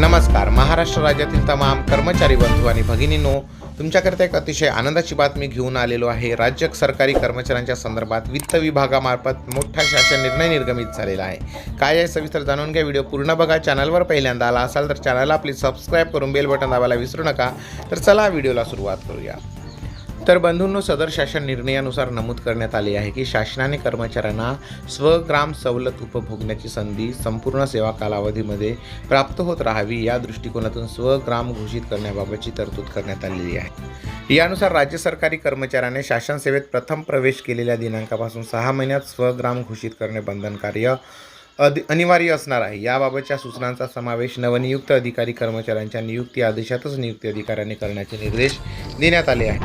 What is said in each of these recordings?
नमस्कार. महाराष्ट्र राज्यातील तमाम कर्मचारी बंधू आणि भगिनींनो, तुमच्याकरता एक अतिशय आनंदाची बातमी घेऊन आलेलो आहे. राज्य सरकारी कर्मचाऱ्यांच्या संदर्भात वित्त विभागामार्फत मोठा शासन निर्णय निर्गमित झालेला आहे. काय आहे सविस्तर जाणून घ्या. व्हिडिओ पूर्ण बघा. चॅनलवर पहिल्यांदा आला असाल तर चॅनलला प्लीज सबस्क्राईब करून बेल बटन दाबायला विसरू नका. तर चला व्हिडिओला सुरुवात करूया. तर बंधूंनो, सदर शासन निर्णयानुसार नमूद करण्यात आले आहे की शासनाने कर्मचाऱ्यांना स्वग्राम सवलत उपभोगण्याची संधी संपूर्ण सेवा कालावधीमध्ये प्राप्त होत राहावी या दृष्टिकोनातून स्वग्राम घोषित करण्याबाबतची तरतूद करण्यात आलेली आहे. यानुसार राज्य सरकारी कर्मचाऱ्याने शासन सेवेत प्रथम प्रवेश केलेल्या दिनांकापासून 6 महिन्यात स्वग्राम घोषित करणे बंधनकार्य अनिवार्य असणार आहे. याबाबतच्या सूचनांचा समावेश नवनियुक्त अधिकारी कर्मचाऱ्यांच्या नियुक्ती आदेशातच नियुक्ती अधिकाऱ्यांनी करण्याचे निर्देश देण्यात आले आहेत.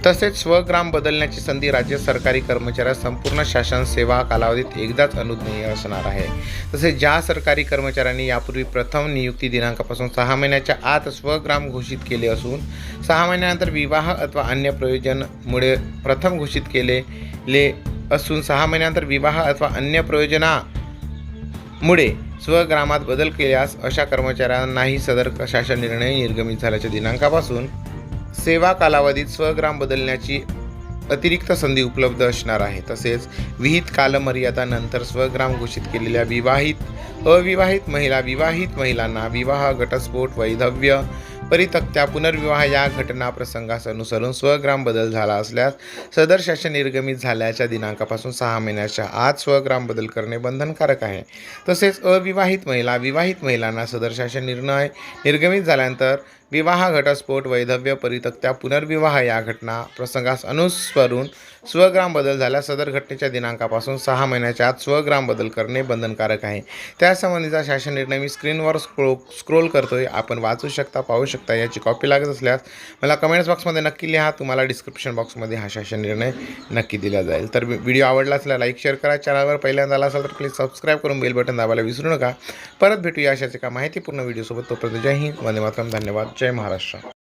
तसेच स्वग्राम बदलण्याची संधी राज्य सरकारी कर्मचाऱ्यास संपूर्ण शासन सेवा कालावधीत एकदाच अनुज्ञेय असणार आहे. तसेच ज्या सरकारी कर्मचाऱ्यांनी यापूर्वी प्रथम नियुक्ती दिनांकापासून 6 महिन्याच्या आत स्वग्राम घोषित केले असून 6 महिन्यानंतर विवाह अथवा अन्य प्रयोजनामुळे प्रथम घोषित केलेले असून 6 महिन्यानंतर विवाह अथवा अन्य प्रयोजनामुळे स्वग्रामात बदल केल्यास अशा कर्मचाऱ्यांनाही सदर शासन निर्णय निर्गमित झाल्याच्या दिनांकापासून सेवा कालावधीत स्वग्राम बदलण्याची अतिरिक्त संधी उपलब्ध असणार आहे. तसेच विहित कालमर्यादानंतर स्वग्राम घोषित केलेल्या विवाहित अविवाहित महिला विवाहित महिलांना विवाह घटस्फोट वैधव्य परितक्त्या पुनर्विवाह या घटना प्रसंगास अनुसरून स्वग्राम बदल झाला असल्यास सदर शासन निर्गमित झाल्याच्या दिनांकापासून 6 महिन्याच्या आत स्वग्राम बदल करणे बंधनकारक आहे. तसेच अविवाहित महिला विवाहित महिलांना सदर शासन निर्णय निर्गमित झाल्यानंतर विवाह घटस्फोट वैधव्य परितक्त्या पुनर्विवाह या घटना प्रसंगास अनुसरून स्वग्राम बदल झाल्यास सदर घटनेच्या दिनांकापासून 6 महिन्याच्या आत स्वग्राम बदल करणे बंधनकारक आहे. त्यासंबंधीचा शासन निर्णय मी स्क्रीनवर स्क्रोल करतोय. आपण वाचू शकता, पाहू शकता. याची कॉपी लागत असल्यास मला कमेंट्स बॉक्समध्ये नक्की लिहा. तुम्हाला डिस्क्रिप्शन बॉक्समध्ये हा शासन निर्णय नक्की दिला जाईल. तर व्हिडिओ आवडला असल्यास लाईक शेअर करा. चॅनलवर पहिल्यांदा आला असाल तर प्लीज सबस्क्राईब करून बेल बटन दाबायला विसरू नका. परत भेटूया अशाच एका माहितीपूर्ण व्हिडिओसोबत. तोपर्यंत जय हिंद, वंदे मातरम. धन्यवाद. जय महाराष्ट्र.